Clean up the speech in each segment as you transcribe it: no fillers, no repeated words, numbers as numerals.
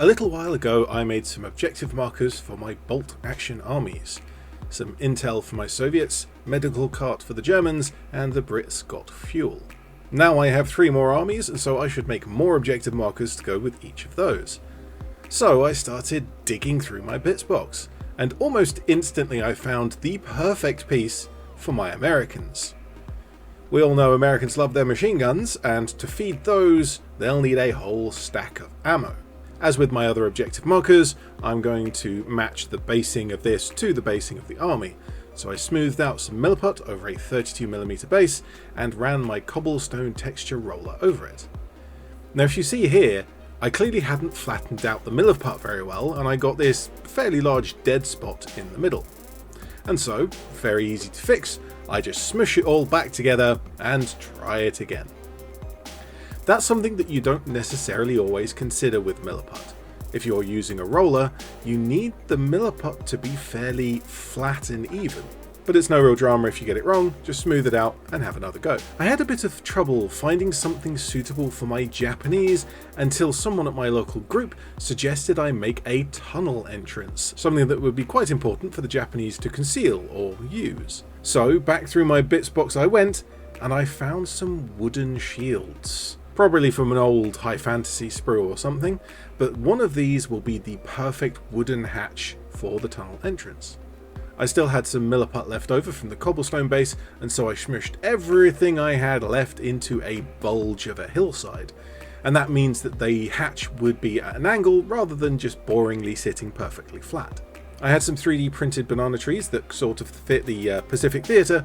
A little while ago I made some objective markers for my bolt action armies. Some intel for my Soviets, medical cart for the Germans, and the Brits got fuel. Now I have 3 more armies, and so I should make more objective markers to go with each of those. So I started digging through my bits box, and almost instantly I found the perfect piece for my Americans. We all know Americans love their machine guns, and to feed those, they'll need a whole stack of ammo. As with my other objective markers, I'm going to match the basing of this to the basing of the army. So I smoothed out some milliput over a 32mm base and ran my cobblestone texture roller over it. Now if you see here, I clearly hadn't flattened out the milliput very well, and I got this fairly large dead spot in the middle. And so, very easy to fix, I just smush it all back together and try it again. That's something that you don't necessarily always consider with milliput. If you're using a roller, you need the milliput to be fairly flat and even. But it's no real drama if you get it wrong, just smooth it out and have another go. I had a bit of trouble finding something suitable for my Japanese until someone at my local group suggested I make a tunnel entrance, something that would be quite important for the Japanese to conceal or use. So back through my bits box I went, and I found some wooden shields. Probably from an old high fantasy sprue or something, but one of these will be the perfect wooden hatch for the tunnel entrance. I still had some milliput left over from the cobblestone base, and so I smushed everything I had left into a bulge of a hillside, and that means that the hatch would be at an angle rather than just boringly sitting perfectly flat. I had some 3D printed banana trees that sort of fit the Pacific Theatre,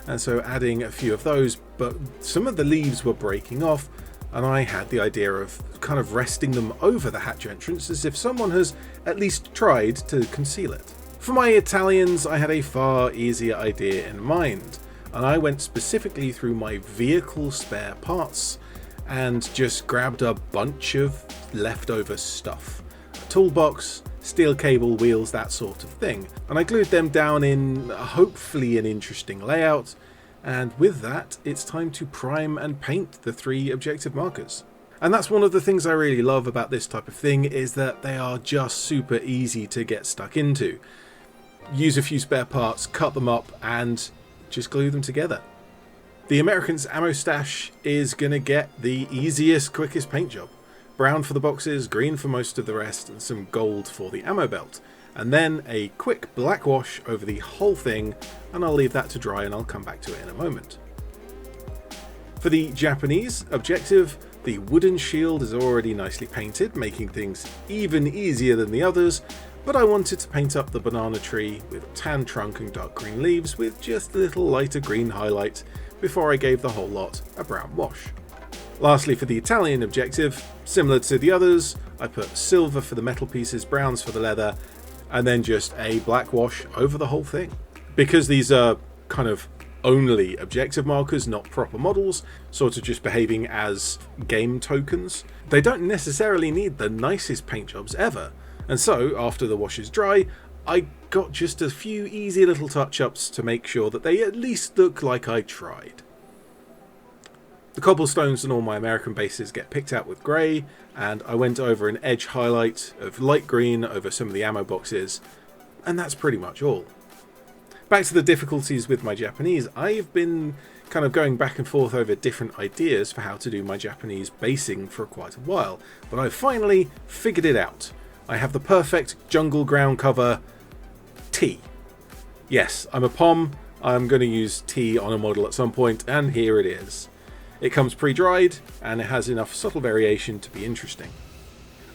and so adding a few of those, but some of the leaves were breaking off, and I had the idea of kind of resting them over the hatch entrance as if someone has at least tried to conceal it. For my Italians, I had a far easier idea in mind, and I went specifically through my vehicle spare parts and just grabbed a bunch of leftover stuff. A toolbox, steel cable, wheels, that sort of thing. And I glued them down in hopefully an interesting layout, and with that, it's time to prime and paint the 3 objective markers. And that's one of the things I really love about this type of thing, is that they are just super easy to get stuck into. Use a few spare parts, cut them up, and just glue them together. The Americans' ammo stash is gonna get the easiest, quickest paint job. Brown for the boxes, green for most of the rest, and some gold for the ammo belt. And then a quick black wash over the whole thing, and I'll leave that to dry and I'll come back to it in a moment. For the Japanese objective, the wooden shield is already nicely painted, making things even easier than the others, but I wanted to paint up the banana tree with tan trunk and dark green leaves with just a little lighter green highlight before I gave the whole lot a brown wash. Lastly, for the Italian objective, similar to the others, I put silver for the metal pieces, browns for the leather, and then just a black wash over the whole thing. Because these are kind of only objective markers, not proper models, sort of just behaving as game tokens, they don't necessarily need the nicest paint jobs ever. And so, after the wash is dry, I got just a few easy little touch-ups to make sure that they at least look like I tried. The cobblestones and all my American bases get picked out with grey, and I went over an edge highlight of light green over some of the ammo boxes, and that's pretty much all. Back to the difficulties with my Japanese, I've been kind of going back and forth over different ideas for how to do my Japanese basing for quite a while, but I've finally figured it out. I have the perfect jungle ground cover, T. Yes, I'm a POM, I'm going to use T on a model at some point, and here it is. It comes pre-dried, and it has enough subtle variation to be interesting.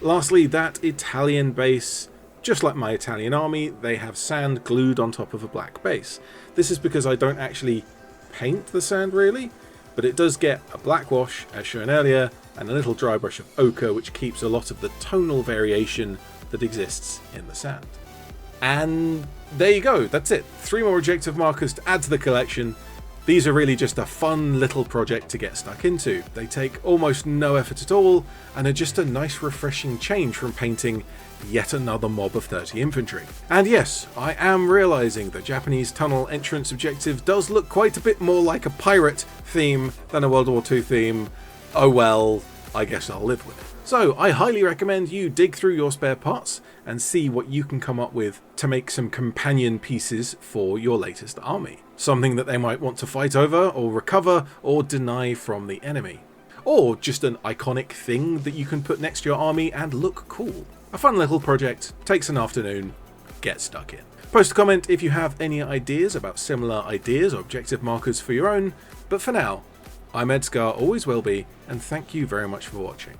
Lastly, that Italian base, just like my Italian army, they have sand glued on top of a black base. This is because I don't actually paint the sand really, but it does get a black wash, as shown earlier, and a little dry brush of ochre, which keeps a lot of the tonal variation that exists in the sand. And there you go, that's it. 3 more objective markers to add to the collection. These are really just a fun little project to get stuck into. They take almost no effort at all, and are just a nice refreshing change from painting yet another mob of 30 infantry. And yes, I am realising the Japanese tunnel entrance objective does look quite a bit more like a pirate theme than a World War II theme. Oh well, I guess I'll live with it. So I highly recommend you dig through your spare parts and see what you can come up with to make some companion pieces for your latest army. Something that they might want to fight over or recover or deny from the enemy. Or just an iconic thing that you can put next to your army and look cool. A fun little project, takes an afternoon, get stuck in. Post a comment if you have any ideas about similar ideas or objective markers for your own, but for now, I'm ED-SKaR, always will be, and thank you very much for watching.